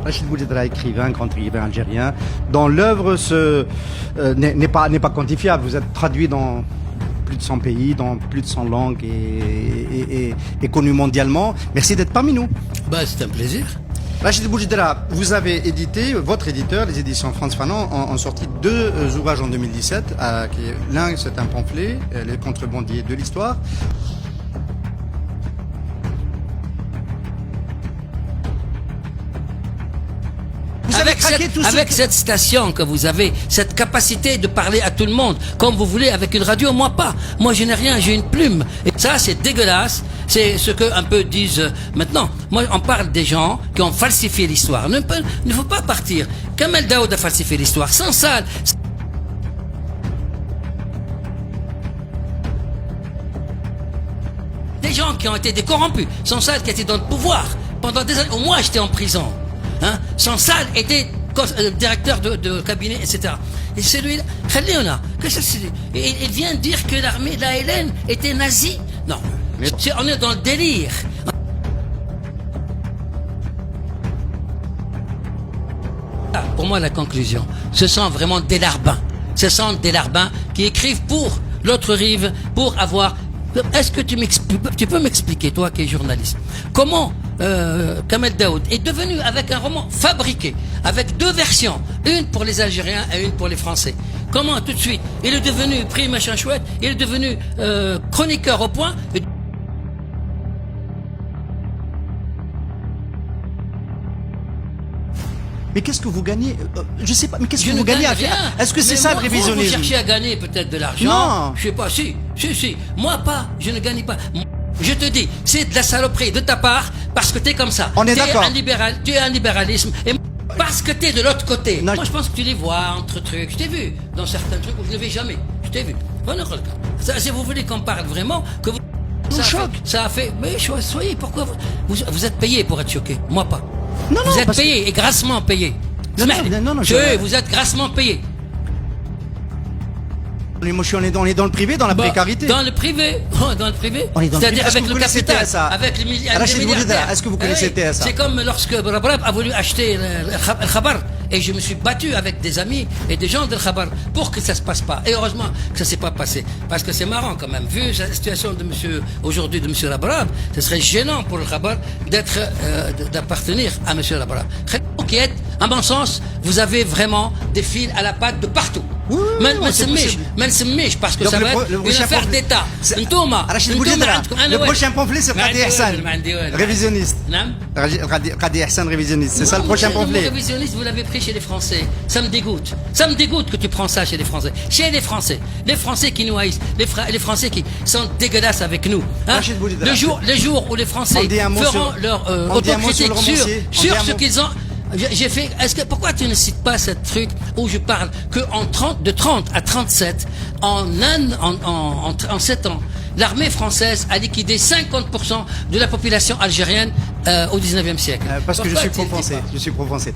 Rachid Boujedra, écrivain, grand écrivain algérien, dont l'œuvre n'est pas quantifiable. Vous êtes traduit dans plus de 100 pays, dans plus de 100 langues et connu mondialement. Merci d'être parmi nous. C'est un plaisir. Rachid Boujedra, vous avez édité, votre éditeur, les éditions Frantz Fanon, ont sorti 2 ouvrages en 2017. L'un, c'est un pamphlet, Les contrebandiers de l'histoire. Avec cette station que vous avez, cette capacité de parler à tout le monde, comme vous voulez, avec une radio, moi pas. Moi je n'ai rien, j'ai une plume. Et ça c'est dégueulasse, c'est ce que un peu disent maintenant. Moi on parle des gens qui ont falsifié l'histoire. Ne faut pas partir. Kamel Daoud a falsifié l'histoire, sans ça. Des gens qui ont été des corrompus, sans ça qui étaient dans le pouvoir pendant des années. Moi j'étais en prison. Son Sal était directeur de cabinet, etc. Et celui-là, il vient dire que l'armée de la Hélène était nazie. Non, on est dans le délire. Pour moi, la conclusion, ce sont vraiment des larbins. Ce sont des larbins qui écrivent pour l'autre rive, pour avoir... Est-ce que tu peux m'expliquer, toi qui es journaliste, comment Kamel Daoud est devenu, avec un roman fabriqué, avec 2 versions, une pour les Algériens et une pour les Français, comment tout de suite il est devenu prix machin chouette, il est devenu chroniqueur au point. Mais qu'est-ce que vous gagnez? Je sais pas, mais qu'est-ce que vous gagnez à faire? Est-ce que c'est ça le révisionnisme? Vous cherchez à gagner peut-être de l'argent? Non. Je sais pas, si. Moi pas, je ne gagne pas. Je te dis, c'est de la saloperie de ta part parce que t'es comme ça. On est d'accord. Tu es un libéralisme. Et parce que t'es de l'autre côté. Non. Moi je pense que tu les vois entre trucs. Je t'ai vu dans certains trucs où je ne les vais jamais. Je t'ai vu. Si vous voulez qu'on parle vraiment, que vous... Ça a fait... Mais soyez, pourquoi vous êtes payé pour être choqué? Moi pas. Non, vous êtes payé et grassement payé. Non, vous êtes grassement payé. Moi, on est dans le privé, dans la précarité. Dans le privé. C'est-à-dire avec le capital, avec les milliardaires. Est-ce que vous connaissez TSA? C'est comme lorsque Rabrab a voulu acheter le Khabar. Et je me suis battu avec des amis et des gens de Khabar pour que ça se passe pas. Et heureusement que ça s'est pas passé. Parce que c'est marrant quand même. Vu la situation de aujourd'hui de monsieur Rabrab, ce serait gênant pour le Khabar d'appartenir à monsieur Rabrab. Qui est, à mon sens, vous avez vraiment des fils à la patte de partout. Parce que ça va être une affaire d'État. Le prochain pamphlet, c'est Qadi Hassan, révisionniste. Qadi Hassan, révisionniste. C'est ça le prochain pamphlet. Révisionniste, vous l'avez pris chez les Français. Ça me dégoûte. Ça me dégoûte que tu prends ça chez les Français. Chez les Français. Les Français qui nous haïssent. Les Français qui sont dégueulasses avec nous. Le jour où les Français feront leur autocritique sur ce qu'ils ont... J'ai fait. Pourquoi tu ne cites pas ce truc où je parle que de 30 à 37 en 7 ans, l'armée française a liquidé 50% de la population algérienne au 19e siècle. Parce que je suis pro-français.